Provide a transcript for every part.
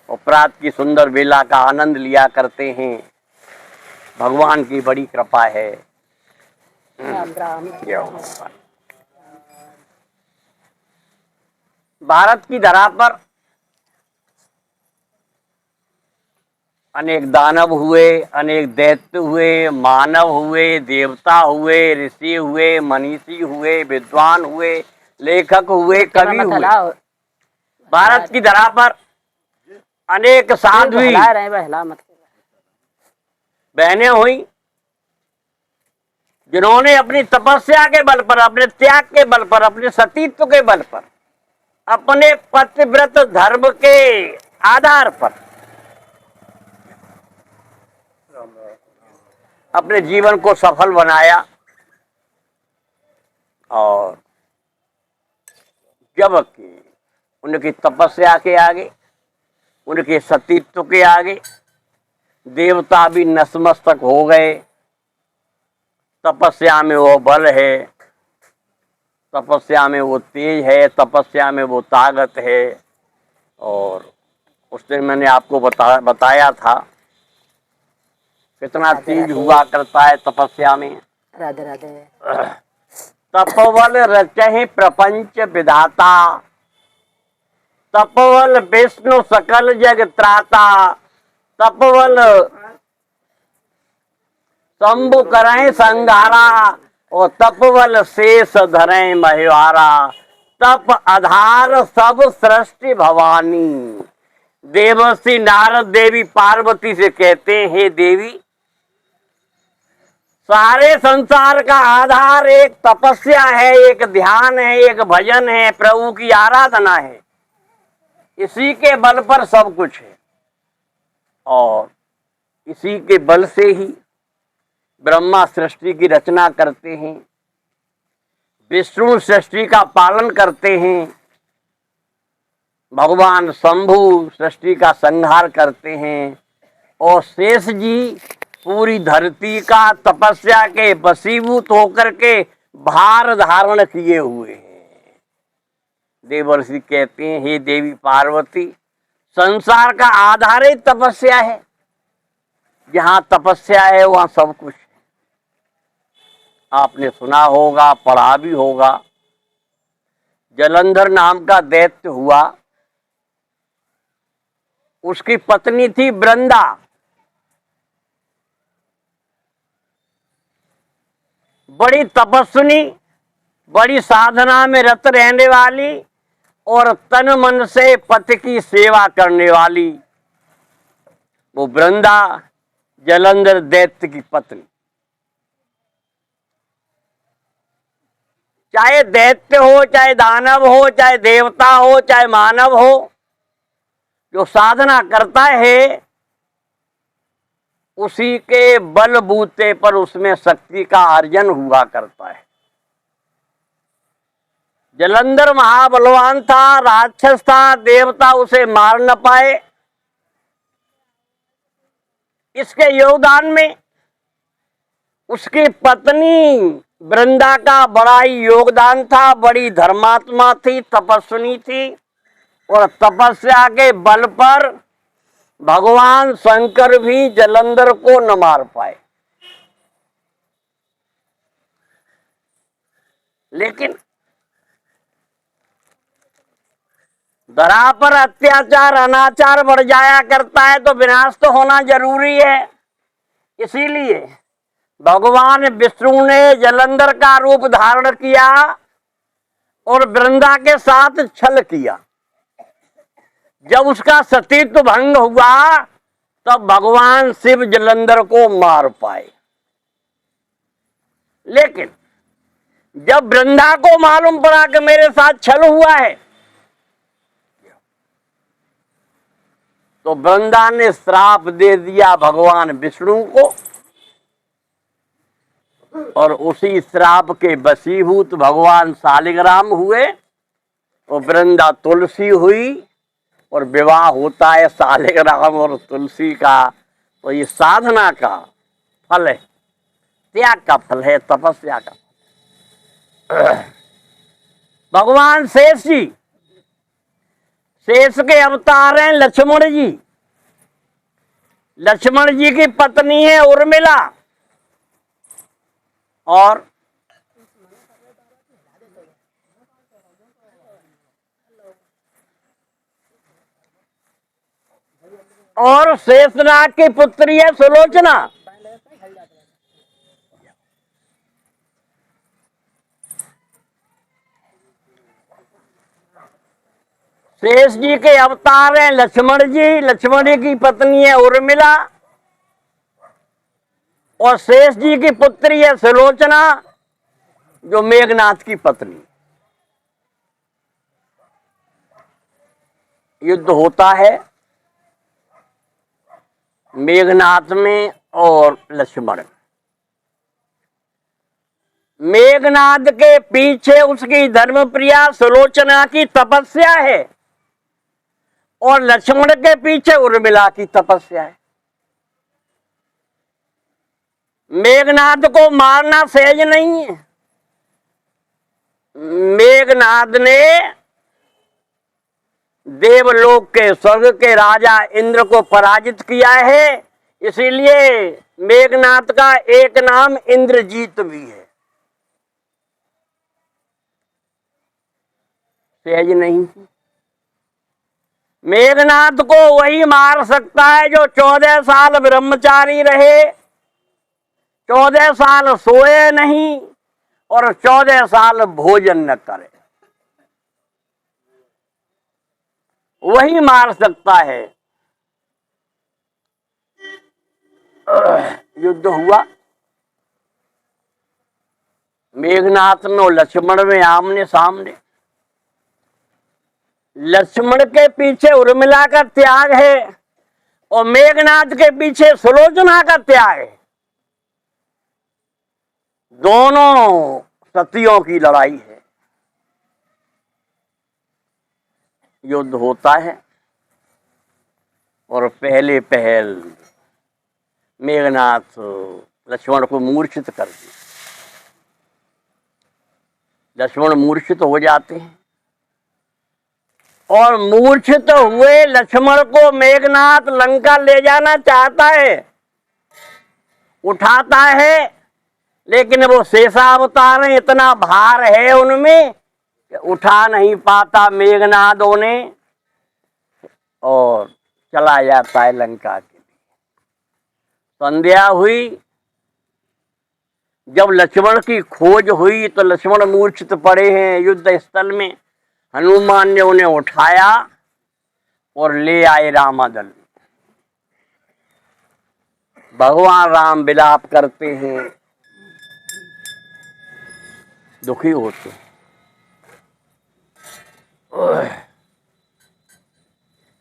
और प्रात की सुंदर बेला का आनंद लिया करते हैं। भगवान की बड़ी कृपा है। भारत की धरा पर अनेक दानव हुए, अनेक दैत्य हुए, मानव हुए, देवता हुए, ऋषि हुए, मनीषी हुए, विद्वान हुए, लेखक हुए, कवि हुए। भारत की धरा पर अनेक साध्वी बहनें हुई जिन्होंने अपनी तपस्या के बल पर, अपने त्याग के बल पर, अपने सतीत्व के बल पर, अपने पतिव्रत धर्म के आधार पर अपने जीवन को सफल बनाया। और जबकि उनकी तपस्या के आगे, उनके सतीत्व के आगे देवता भी नतमस्तक हो गए। तपस्या में वो बल है, तपस्या में वो तेज है, तपस्या में वो ताकत है। और उस दिन मैंने आपको बताया था कितना तेज हुआ करता है तपस्या में। राधे राधे। तपोबल रचहि प्रपंच विधाता, तपोबल विष्णु सकल जग त्राता, तपोबल शंभु करें संघारा, और तपबल शेष धरें महिवारा। तप आधार सब सृष्टि भवानी। देवर्षि नारद देवी पार्वती से कहते हैं, हे देवी, सारे संसार का आधार एक तपस्या है, एक ध्यान है, एक भजन है, प्रभु की आराधना है। इसी के बल पर सब कुछ है। और इसी के बल से ही ब्रह्मा सृष्टि की रचना करते हैं, विष्णु सृष्टि का पालन करते हैं, भगवान शंभु सृष्टि का संहार करते हैं, और शेष जी पूरी धरती का तपस्या के वशीभूत होकर के भार धारण किए हुए हैं। देवर्षि कहते हैं, हे देवी पार्वती, संसार का आधार ही तपस्या है। जहां तपस्या है वहां सब कुछ है। आपने सुना होगा, पढ़ा भी होगा, जलंधर नाम का दैत्य हुआ, उसकी पत्नी थी वृंदा। बड़ी तपस्विनी, बड़ी साधना में रत रहने वाली और तन मन से पति की सेवा करने वाली वो वृंदा जलंधर दैत्य की पत्नी। चाहे दैत्य हो, चाहे दानव हो, चाहे देवता हो, चाहे मानव हो, जो साधना करता है उसी के बलबूते पर उसमें शक्ति का अर्जन हुआ करता है। जलंधर महाबलवान था, राक्षस था, देवता उसे मार न पाए। इसके योगदान में उसकी पत्नी वृंदा का बड़ा ही योगदान था। बड़ी धर्मात्मा थी, तपस्विनी थी, और तपस्या के बल पर भगवान शंकर भी जलंधर को न मार पाए। लेकिन धरा पर अत्याचार अनाचार बढ़ जाया करता है तो विनाश तो होना जरूरी है। इसीलिए भगवान विष्णु ने जलंधर का रूप धारण किया और वृंदा के साथ छल किया। जब उसका सतीत्व भंग हुआ तब भगवान शिव जलंधर को मार पाए। लेकिन जब वृंदा को मालूम पड़ा कि मेरे साथ छल हुआ है तो वृंदा ने श्राप दे दिया भगवान विष्णु को, और उसी श्राप के वशीभूत भगवान शालिग्राम हुए और वृंदा तुलसी हुई, और विवाह होता है शालिग्राम और तुलसी का। तो ये साधना का फल है, त्याग का फल है, तपस्या का। भगवान शेष जी शेष के अवतार हैं लक्ष्मण जी। लक्ष्मण जी की पत्नी है उर्मिला, और शेषनाग की पुत्री है सुलोचना। शेष जी के अवतार हैं लक्ष्मण जी, लक्ष्मण जी की पत्नी है उर्मिला, और शेष जी की पुत्री है सुलोचना, जो मेघनाथ की पत्नी। युद्ध होता है मेघनाथ में और लक्ष्मण। मेघनाथ के पीछे उसकी धर्मप्रिया सुलोचना की तपस्या है, और लक्ष्मण के पीछे उर्मिला की तपस्या है। मेघनाथ को मारना सहज नहीं है। मेघनाथ ने देवलोक के, स्वर्ग के राजा इंद्र को पराजित किया है, इसीलिए मेघनाथ का एक नाम इंद्रजीत भी है। सहज नहीं। मेघनाथ को वही मार सकता है जो 14 साल ब्रह्मचारी रहे, 14 साल सोए नहीं और 14 साल भोजन न करे, वही मार सकता है। युद्ध हुआ मेघनाथ में और लक्ष्मण में आमने सामने। लक्ष्मण के पीछे उर्मिला का त्याग है और मेघनाथ के पीछे सुलोचना का त्याग है। दोनों सतियों की लड़ाई है। युद्ध होता है और पहले पहल मेघनाथ लक्ष्मण को मूर्छित कर दिया। लक्ष्मण मूर्छित हो जाते हैं और मूर्छित हुए लक्ष्मण को मेघनाथ लंका ले जाना चाहता है, उठाता है, लेकिन वो शेषावतार है, इतना भार है उनमें कि उठा नहीं पाता मेघनाथ उन्हें, और चला जाता है लंका के लिए। संध्या हुई, जब लक्ष्मण की खोज हुई तो लक्ष्मण मूर्छित पड़े हैं युद्ध स्थल में। हनुमान ने उन्हें उठाया और ले आए रामादल। भगवान राम विलाप करते हैं, दुखी होते हैं।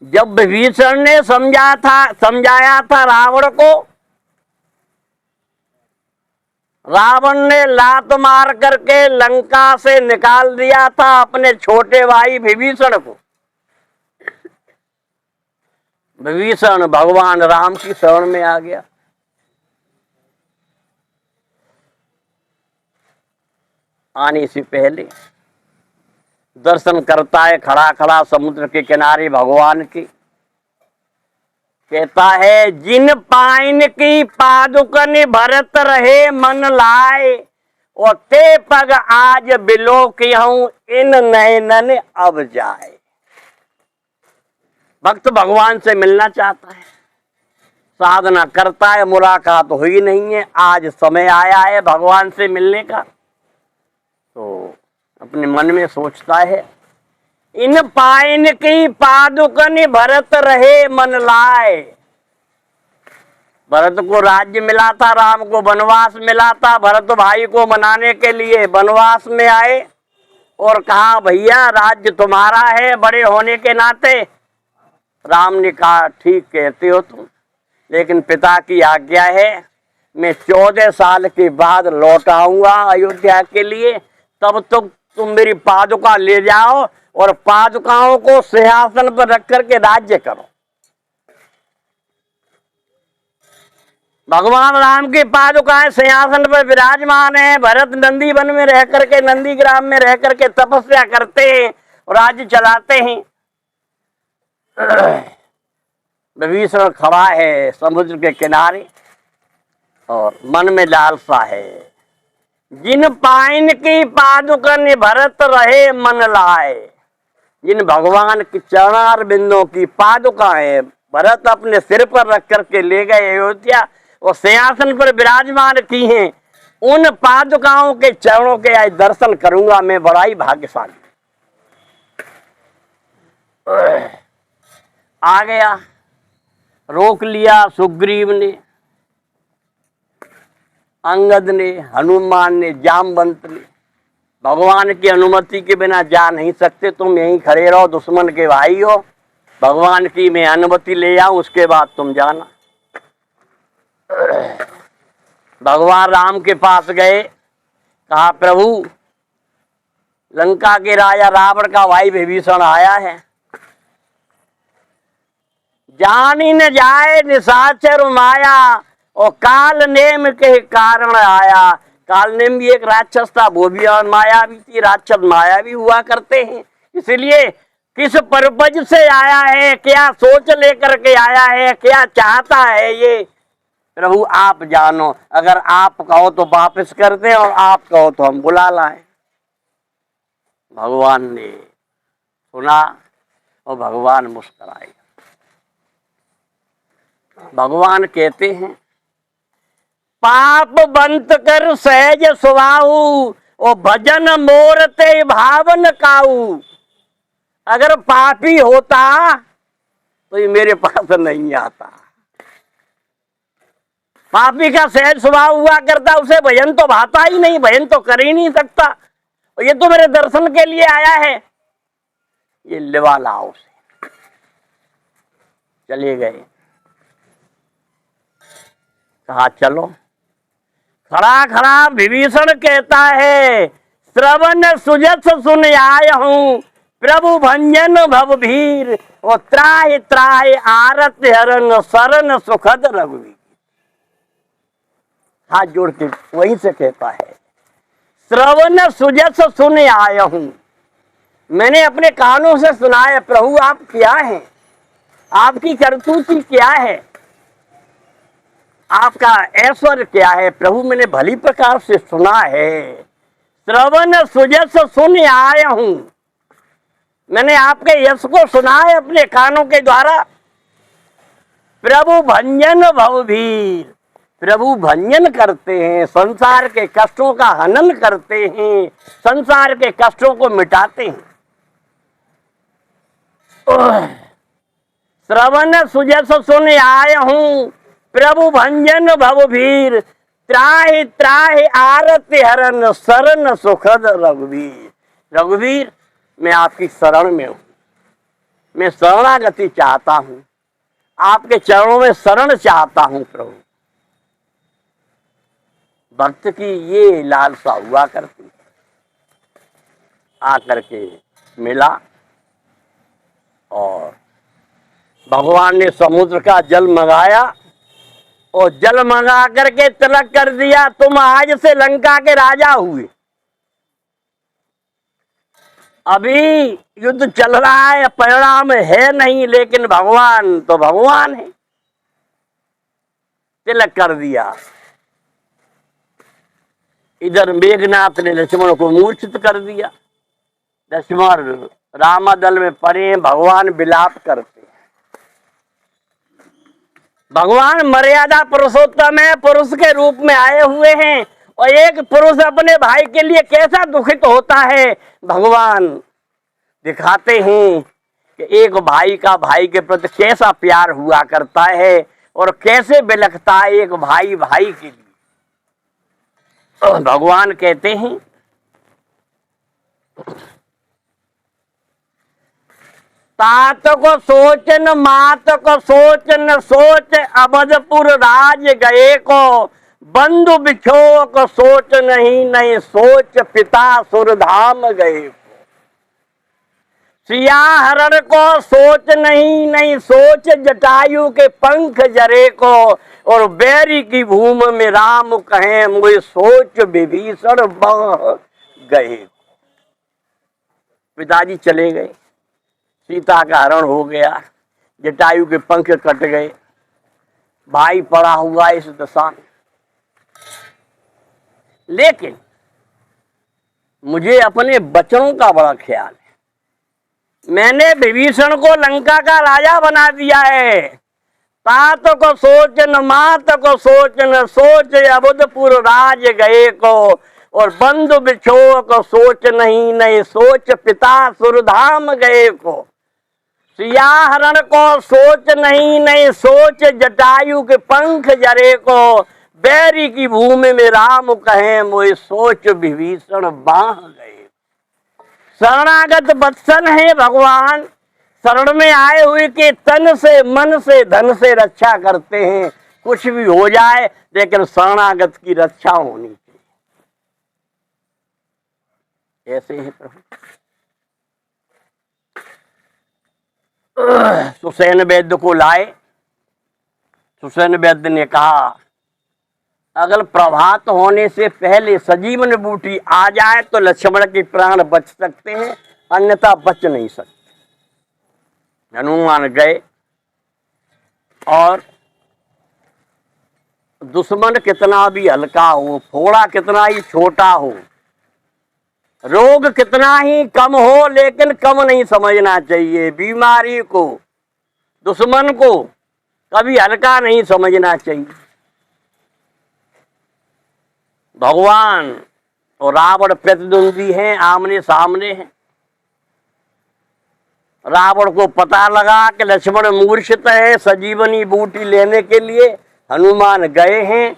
जब विभीषण ने समझाया था रावण को, रावण ने लात मार करके लंका से निकाल दिया था अपने छोटे भाई विभीषण को। विभीषण भगवान राम की शरण में आ गया। आने से पहले दर्शन करता है खड़ा खड़ा समुद्र के किनारे भगवान के। कहता है, जिन पाइन की पादुकन भरत रहे मन लाए, और ते पग आज बिलो की हूं इन नयनन अब जाए। भक्त भगवान से मिलना चाहता है, साधना करता है, मुलाकात हुई नहीं है, आज समय आया है भगवान से मिलने का। तो अपने मन में सोचता है, इन पाइन की पादुकन भरत रहे मन लाए। भरत को राज्य मिला था, राम को वनवास मिला था। भरत भाई को मनाने के लिए वनवास में आए और कहा, भैया राज्य तुम्हारा है बड़े होने के नाते। राम ने कहा, ठीक कहते हो तुम, लेकिन पिता की आज्ञा है, मैं 14 साल के बाद लौट आऊंगा अयोध्या के लिए, तब तो तुम मेरी पादुका ले जाओ और पादुकाओं को सिंहासन पर रख करके राज्य करो। भगवान राम की पादुकाएं सिंहासन पर विराजमान है। भरत नंदी वन में रह करके, नंदी ग्राम में रह करके तपस्या करते हैं और राज्य चलाते हैं। विभीषण खड़ा है समुद्र के किनारे और मन में लालसा है। जिन पाइन की पादुकन भरत रहे मन लाए। जिन भगवान की चरणार बिंदों की पादुकाएं भरत अपने सिर पर रख करके ले गए अयोध्या और सिंहासन पर विराजमान की हैं, उन पादुकाओं के चरणों के आज दर्शन करूंगा मैं, बड़ा ही भाग्यशाली। आ गया, रोक लिया सुग्रीव ने, अंगद ने, हनुमान ने, जामवंत ने। भगवान की अनुमति के बिना जा नहीं सकते, तुम यहीं खड़े रहो, दुश्मन के भाई हो, भगवान की मैं अनुमति ले आऊं उसके बाद तुम जाना। भगवान राम के पास गए, कहा प्रभु लंका के राजा रावण का भाई विभीषण आया है, जानी न जाए निशाचर माया और काल नेम के कारण आया। काल नेम भी एक राक्षस था, वो भी माया भी थी, राक्षस माया भी हुआ करते हैं। इसलिए किस पर्पज से आया है, क्या सोच लेकर के आया है, क्या चाहता है, ये प्रभु आप जानो। अगर आप कहो तो वापस कर दें और आप कहो तो हम बुला लाएं। भगवान ने सुना और भगवान मुस्कुराए। भगवान कहते हैं पाप बंत कर सहज सुभाऊ और भजन मोरते भावन काऊ। अगर पापी होता तो ये मेरे पास नहीं आता। पापी का सहज स्वभाव हुआ करता, उसे भजन तो भाता ही नहीं, भजन तो कर ही नहीं सकता। और ये तो मेरे दर्शन के लिए आया है, ये लिवा लाओ से। चले गए, कहा चलो। खड़ा खड़ा विभीषण कहता है श्रवण सुजस सुन आय हूं प्रभु भंजन भवभीर और त्राहि त्राहि आरत हरण शरण सुखद रघुवीर। हाथ जोड़ के वहीं से कहता है श्रवण सुजस सुन आया हूं, मैंने अपने कानों से सुना है प्रभु आप क्या हैं, आपकी करतूती क्या है, आपका ऐश्वर्य क्या है। प्रभु मैंने भली प्रकार से सुना है। श्रवण सुजस सुन आया हूं, मैंने आपके यश को सुना है अपने कानों के द्वारा। प्रभु भंजन भवभीर, प्रभु भंजन करते हैं, संसार के कष्टों का हनन करते हैं, संसार के कष्टों को मिटाते हैं। श्रवण सुजस सुन आया हूं प्रभु भंजन भवभीर त्राहि त्राहि आरति हरण शरण सुखद रघुवीर। रघुवीर मैं आपकी शरण में हूं, मैं शरणागति चाहता हूं, आपके चरणों में शरण चाहता हूं प्रभु। भक्त की ये लालसा हुआ करती है। आकर के मिला और भगवान ने समुद्र का जल मंगाया और जल मंगा करके तिलक कर दिया, तुम आज से लंका के राजा हुए। अभी युद्ध चल रहा है, परिणाम है नहीं, लेकिन भगवान तो भगवान है। तिलक कर दिया। इधर मेघनाथ ने लक्ष्मण को मूर्छित कर दिया। लक्ष्मण रामदल में पड़े, भगवान विलाप करते हैं। भगवान मर्यादा पुरुषोत्तम है, पुरुष के रूप में आए हुए हैं और एक पुरुष अपने भाई के लिए कैसा दुखित होता है भगवान दिखाते हैं कि एक भाई का भाई के प्रति कैसा प्यार हुआ करता है और कैसे बिलखता है एक भाई भाई के लिए। भगवान कहते हैं तात को सोचन मात को सोचन सोच अवधपुर राज गए को बंधु बिछो को सोच नहीं नहीं सोच पिता सुरधाम गए। सिया हरण को सोच नहीं नहीं सोच जटायु के पंख जरे को और बैरी की भूमि में राम कहें मुझे सोच विभीषण बह गए। पिताजी चले गए, सीता का हरण हो गया, जटायु के पंख कट गए, भाई पड़ा हुआ इस दशा में। लेकिन मुझे अपने बचनों का बड़ा ख्याल है। मैंने विभीषण को लंका का राजा बना दिया है। तात को सोच न मात को सोच न सोच, अबुधपुर राज गए को, और बंधु बिछो को सोच नहीं नहीं सोच, पिता सुरधाम गए को। सिया हरण को सोच नहीं नहीं सोच, जटायु के पंख जरे को। बैरी की भूमि में राम कहे, मोहि सोच विभीषण बाह गए। शरणागत वत्सल है भगवान, शरण में आए हुए के तन से मन से धन से रक्षा करते हैं। कुछ भी हो जाए लेकिन शरणागत की रक्षा होनी चाहिए। ऐसे ही प्रभु सुसैन वैद्य को लाए। सुसैन वैद्य ने कहा, अगर प्रभात होने से पहले सजीवन बूटी आ जाए तो लक्ष्मण के प्राण बच सकते हैं, अन्यथा बच नहीं सकते। हनुमान गए और दुश्मन कितना भी हल्का हो, फोड़ा कितना ही छोटा हो, रोग कितना ही कम हो, लेकिन कम नहीं समझना चाहिए। बीमारी को, दुश्मन को कभी हल्का नहीं समझना चाहिए। भगवान और रावण प्रतिद्वंदी हैं, आमने सामने हैं। रावण को पता लगा कि लक्ष्मण मूर्छित है, सजीवनी बूटी लेने के लिए हनुमान गए हैं।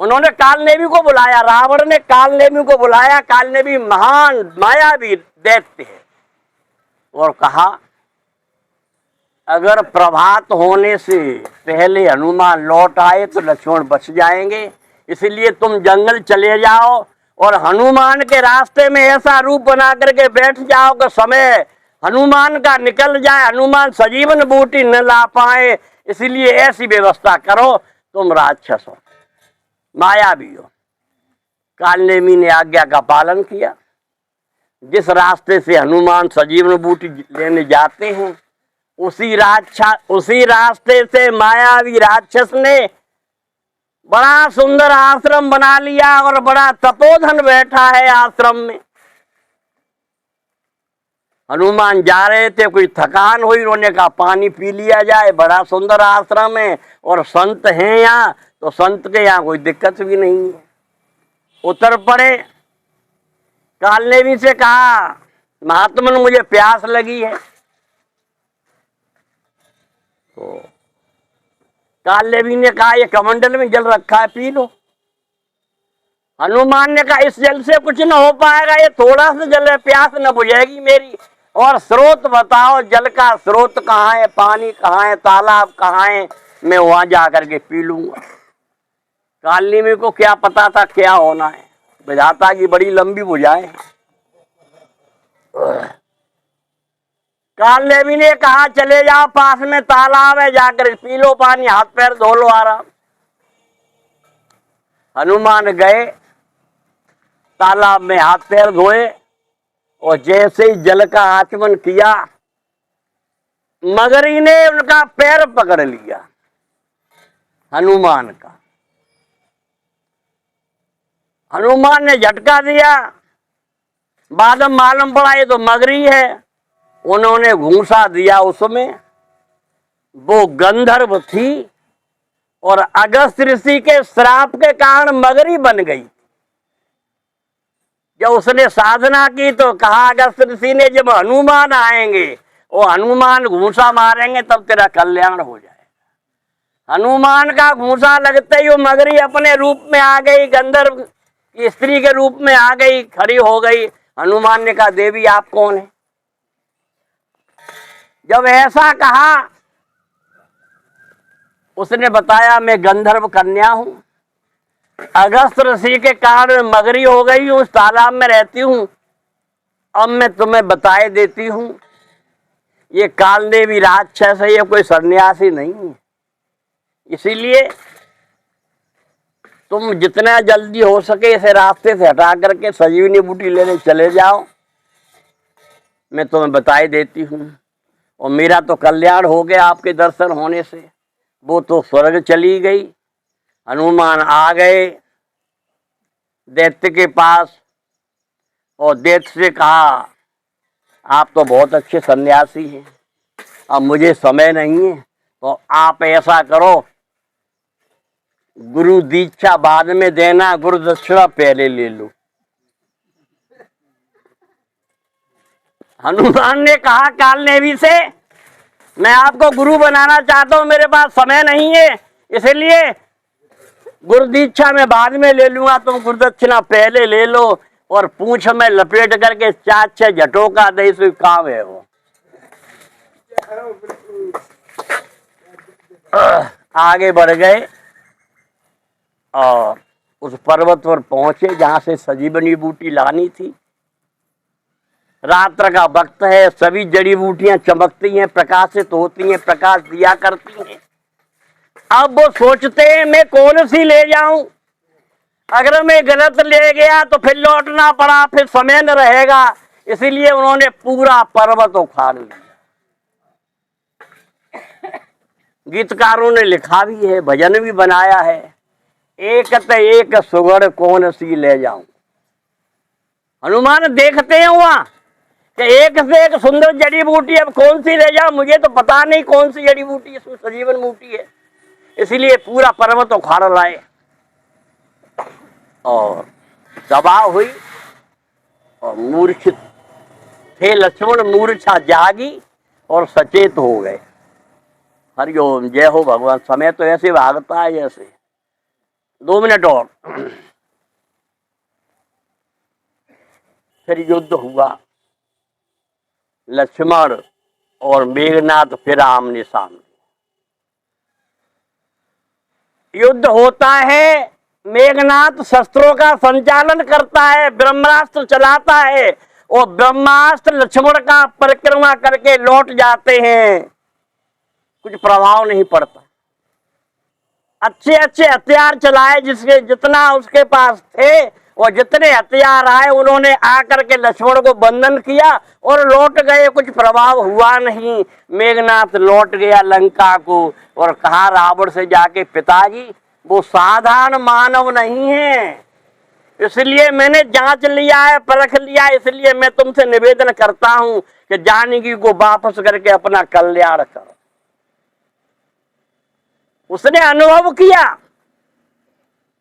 उन्होंने कालनेमी को बुलाया, रावण ने कालनेमी को बुलाया। कालनेमी महान मायावी दैत्य है, और कहा, अगर प्रभात होने से पहले हनुमान लौट आए तो लक्ष्मण बच जाएंगे, इसलिए तुम जंगल चले जाओ और हनुमान के रास्ते में ऐसा रूप बना करके बैठ जाओ कि समय हनुमान का निकल जाए, हनुमान सजीवन बूटी न ला पाए, इसलिए ऐसी व्यवस्था करो। तुम राक्षस हो, मायावी हो। कालनेमी ने आज्ञा का पालन किया। जिस रास्ते से हनुमान सजीवन बूटी लेने जाते हैं, उसी रास्ते से मायावी राक्षस ने बड़ा सुंदर आश्रम बना लिया और बड़ा तपोधन बैठा है आश्रम में। हनुमान जा रहे थे, कोई थकान हुई, उन्होंने कहा पानी पी लिया जाए, बड़ा सुंदर आश्रम है और संत हैं यहाँ, तो संत के यहाँ कोई दिक्कत भी नहीं है। उतर पड़े। कालनेमी से कहा, महात्मन मुझे प्यास लगी है। तो कालनेमी ने कहा, ये कमंडल में जल रखा है, पी लो। हनुमान ने कहा, इस जल से कुछ न हो पाएगा, ये थोड़ा सा जल है, प्यास न बुझेगी मेरी। और स्रोत बताओ, जल का स्रोत कहाँ है, पानी कहाँ है, तालाब कहाँ है, मैं वहां जा करके पी लूंगा। कालनेमी को क्या पता था क्या होना है, विधाता की बड़ी लंबी भुजाएं। कालनेमी ने कहा, चले जाओ, पास में तालाब है, जाकर पी लो पानी, हाथ पैर धो लो आराम। हनुमान गए, तालाब में हाथ पैर धोए, और जैसे ही जल का आचमन किया, मगरी ने उनका पैर पकड़ लिया, हनुमान का। हनुमान ने झटका दिया, बाद में मालूम पड़ा ये तो मगरी है। उन्होंने घूंसा दिया उसमें, वो गंधर्व थी और अगस्त ऋषि के श्राप के कारण मगरी बन गई। जब उसने साधना की तो कहा अगस्त ऋषि ने, जब हनुमान आएंगे, वो हनुमान घूंसा मारेंगे, तब तेरा कल्याण हो जाएगा। हनुमान का घूंसा लगते ही वो मगरी अपने रूप में आ गई, गंधर्व की स्त्री के रूप में आ गई, खड़ी हो गई। हनुमान ने कहा, देवी आप कौन है? जब ऐसा कहा, उसने बताया, मैं गंधर्व कन्या हूं, अगस्त ऋषि के कारण मगरी हो गई हूं, उस तालाब में रहती हूं। अब मैं तुम्हें बताए देती हूं, ये कालनेमी राक्षस है, ये कोई सन्यासी नहीं है। इसीलिए तुम जितना जल्दी हो सके इसे रास्ते से हटा करके सजीवनी बूटी लेने चले जाओ, मैं तुम्हें बताए देती हूं। और मेरा तो कल्याण हो गया आपके दर्शन होने से। वो तो स्वर्ग चली गई। हनुमान आ गए दैत्य के पास और दैत्य से कहा आप तो बहुत अच्छे सन्यासी हैं, अब मुझे समय नहीं है, तो आप ऐसा करो गुरु दीक्षा बाद में देना, गुरु दक्षिणा पहले ले लो। हनुमान ने कहा कालनेमी से मैं आपको गुरु बनाना चाहता हूं, मेरे पास समय नहीं है, इसलिए गुरु दीक्षा में बाद में ले लूंगा, तुम गुरु दक्षिणा पहले ले लो। और पूंछ में लपेट करके 4-6 झटों का दही से काम है वो। आगे बढ़ गए और उस पर्वत पर पहुंचे जहां से संजीवनी बूटी लानी थी। रात्र का वक्त है, सभी जड़ी बूटियां चमकती हैं, प्रकाशित होती हैं, प्रकाश दिया करती हैं। अब वो सोचते हैं मैं कौन सी ले जाऊं, अगर मैं गलत ले गया तो फिर लौटना पड़ा, फिर समय न रहेगा, इसीलिए उन्होंने पूरा पर्वत उखाड़ लिया। गीतकारों ने लिखा भी है, भजन भी बनाया है, एक त एक सुगढ़ कौन सी ले जाऊं। हनुमान देखते हैं वहां कि एक से एक सुंदर जड़ी बूटी, अब कौन सी ले जाऊं, मुझे तो पता नहीं कौन सी जड़ी बूटी इसमें संजीवन बूटी है, इसलिए पूरा पर्वत उखाड़ लाए। और सभा हुई और मूर्छित थे लक्ष्मण, मूर्छा जागी और सचेत हो गए। हरिओम, जय हो भगवान। समय तो ऐसे भागता है जैसे। 2 मिनट और। फिर युद्ध हुआ, लक्ष्मण और मेघनाथ फिर आमने सामने। युद्ध होता है, मेघनाथ शस्त्रों का संचालन करता है, ब्रह्मास्त्र चलाता है और ब्रह्मास्त्र लक्ष्मण का परिक्रमा करके लौट जाते हैं, कुछ प्रभाव नहीं पड़ता। अच्छे अच्छे हथियार चलाए जिसके जितना उसके पास थे, और जितने हथियार आए उन्होंने आकर के लक्ष्मण को बंधन किया और लौट गए, कुछ प्रभाव हुआ नहीं। मेघनाथ लौट गया लंका को और कहा रावण से जाके पिताजी वो साधारण मानव नहीं है, इसलिए मैंने जांच लिया है, परख लिया, इसलिए मैं तुमसे निवेदन करता हूं कि जानकी को वापस करके अपना कल्याण करो। उसने अनुभव किया।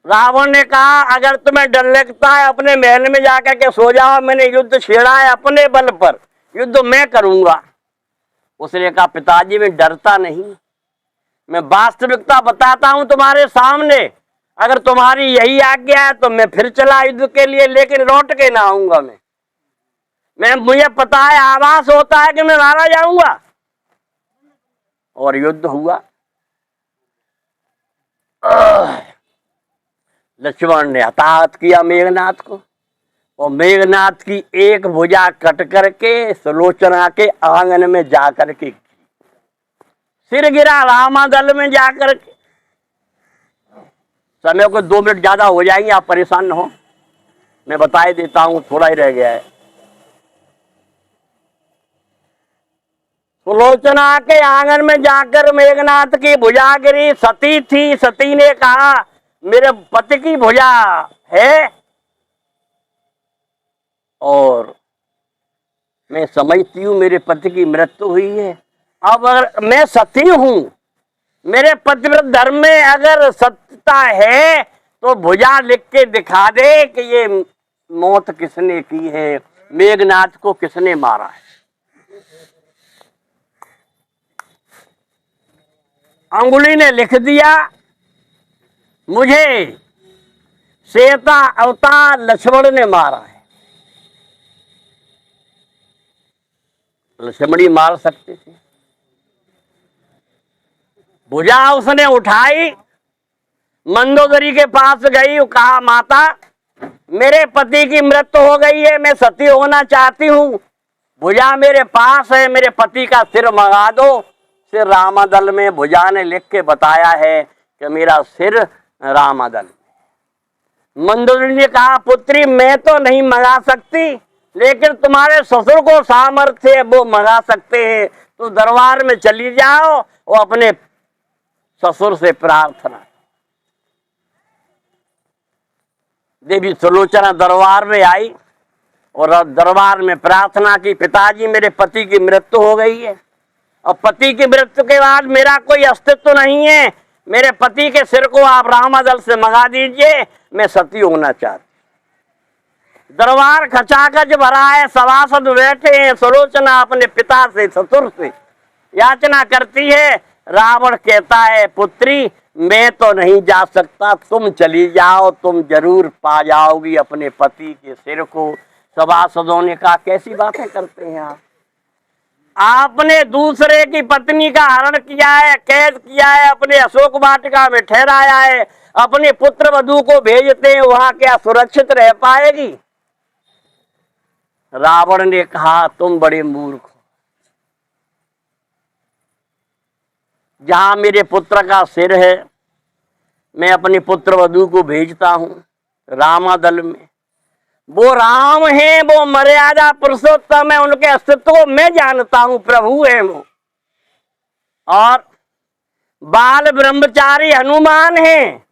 रावण ने कहा अगर तुम्हें डर लगता है अपने महल में जाकर के सो जाओ, मैंने युद्ध छेड़ा है अपने बल पर, युद्ध मैं करूंगा। उसने कहा पिताजी मैं डरता नहीं, मैं वास्तविकता बताता हूं तुम्हारे सामने, अगर तुम्हारी यही आज्ञा है तो मैं फिर चला युद्ध के लिए, लेकिन लौट के ना आऊंगा। मैं मुझे पता है आभास होता है कि मैं मारा जाऊंगा। और युद्ध हुआ। लक्ष्मण ने हताहत किया मेघनाथ को, और मेघनाथ की एक भुजा कट करके सुलोचना के आंगन में जाकर के सिर गिरा, रामादल में जाकर के। समय को 2 मिनट ज्यादा हो जाएंगे, आप परेशान न हो, मैं बता ही देता हूं, थोड़ा ही रह गया है। सुलोचना के आंगन में जाकर मेघनाथ की भुजा गिरी, सती थी। सती ने कहा मेरे पति की भुजा है और मैं समझती हूं मेरे पति की मृत्यु हुई है। अब अगर मैं सती हूं, मेरे पतिव्रत धर्म में अगर सत्यता है तो भुजा लिख के दिखा दे कि ये मौत किसने की है, मेघनाथ को किसने मारा है। अंगुली ने लिख दिया मुझे सीता अवतार लक्ष्मण ने मारा है। लक्ष्मण ही मार सकते थे। भुजा उसने उठाई, मंदोदरी के पास गई, कहा माता मेरे पति की मृत्यु हो गई है, मैं सती होना चाहती हूँ, भुजा मेरे पास है, मेरे पति का सिर मंगा दो। सिर रामादल में भुजा ने लिख के बताया है कि मेरा सिर रामादल। मंदोदरी ने कहा पुत्री मैं तो नहीं मंगा सकती, लेकिन तुम्हारे ससुर को सामर्थ्य है वो मंगा सकते हैं, तो दरबार में चली जाओ और अपने ससुर से प्रार्थना। देवी सुलोचना दरबार में आई और दरबार में प्रार्थना की, पिताजी मेरे पति की मृत्यु हो गई है और पति की मृत्यु के बाद मेरा कोई अस्तित्व नहीं है, मेरे पति के सिर को आप रामादल से मंगा दीजिए, मैं सती होना चाहती। दरबार खचाखच भरा है, सभासद बैठे हैं, सुलोचना अपने पिता से ससुर से याचना करती है। रावण कहता है पुत्री मैं तो नहीं जा सकता, तुम चली जाओ, तुम जरूर पा जाओगी अपने पति के सिर को। सभासदों ने कहा कैसी बातें करते हैं आप, आपने दूसरे की पत्नी का हरण किया है, कैद किया है, अपने अशोक वाटिका में ठहराया है, अपने पुत्र वधू को भेजते हैं, वहां क्या सुरक्षित रह पाएगी? रावण ने कहा तुम बड़े मूर्ख हो, जहां मेरे पुत्र का सिर है मैं अपने पुत्र वधू को भेजता हूं रामादल में, वो राम है, वो मर्यादा पुरुषोत्तम है, उनके अस्तित्व को मैं जानता हूं, प्रभु है वो, और बाल ब्रह्मचारी हनुमान है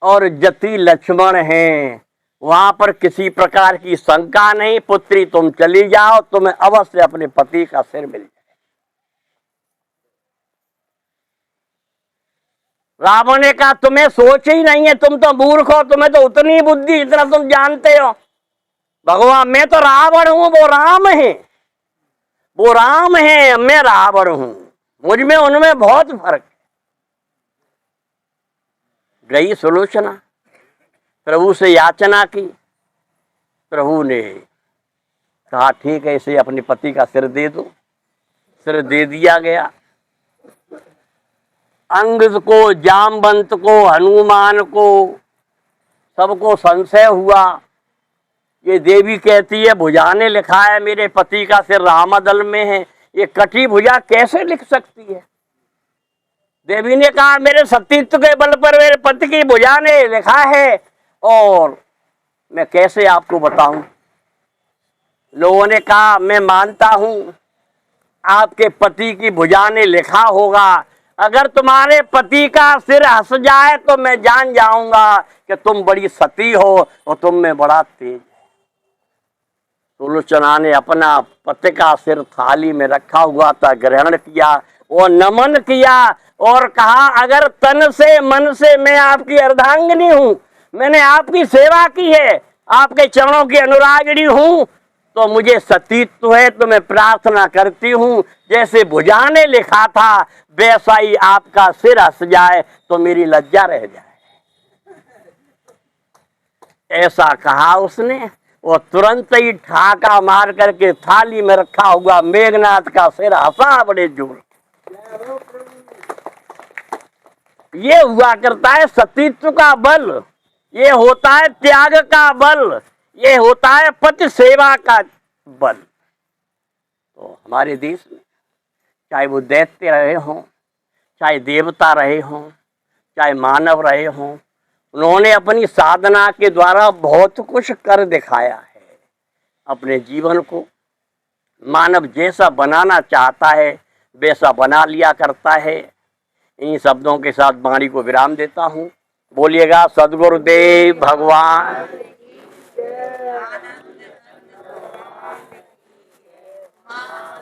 और जति लक्ष्मण है, वहां पर किसी प्रकार की शंका नहीं। पुत्री तुम चली जाओ, तुम्हें अवश्य अपने पति का सिर मिल जाए। रावण ने कहा तुम्हें सोच ही नहीं है, तुम तो मूर्ख हो, तुम्हें तो उतनी बुद्धि इतना तुम जानते हो। भगवान मैं तो रावण हूं, वो राम है, वो राम है, मैं रावण हूं, मुझ में उनमें बहुत फर्क है। गई सुलोचना, प्रभु से याचना की, प्रभु ने कहा ठीक है इसे अपने पति का सिर दे दो। सिर दे दिया गया। अंगद को, जामवंत को, हनुमान को सबको संशय हुआ। ये देवी कहती है भुजा ने लिखा है मेरे पति का सिर रामादल में है, ये कटी भुजा कैसे लिख सकती है? देवी ने कहा मेरे सतीत्व के बल पर मेरे पति की भुजा ने लिखा है और मैं कैसे आपको बताऊं। लोगों ने कहा मैं मानता हूं आपके पति की भुजा ने लिखा होगा, अगर तुम्हारे पति का सिर हंस जाए तो मैं जान जाऊंगा कि तुम बड़ी सती हो और तुम में बड़ा तेज। सुलोचना ने अपना पति का सिर थाली में रखा हुआ था ग्रहण किया और नमन किया और कहा अगर तन से मन से मैं आपकी अर्धांगिनी हूं, मैंने आपकी सेवा की है, आपके चरणों की अनुरागिणी हूं, तो मुझे सतीत्व है, तो मैं प्रार्थना करती हूं जैसे भुजा ने लिखा था वैसा ही आपका सिर हंस जाए तो मेरी लज्जा रह जाए। ऐसा कहा उसने और तुरंत ही ठाका मार करके थाली में रखा हुआ मेघनाथ का सिर हंसा बड़े जोर। ये हुआ करता है सतीत्व का बल, ये होता है त्याग का बल, ये होता है पति सेवा का बल। तो हमारे देश में चाहे वो दैत्य रहे हों, चाहे देवता रहे हों, चाहे मानव रहे हों, उन्होंने अपनी साधना के द्वारा बहुत कुछ कर दिखाया है। अपने जीवन को मानव जैसा बनाना चाहता है वैसा बना लिया करता है। इन शब्दों के साथ वाणी को विराम देता हूँ। बोलिएगा सद्गुरुदेव भगवान।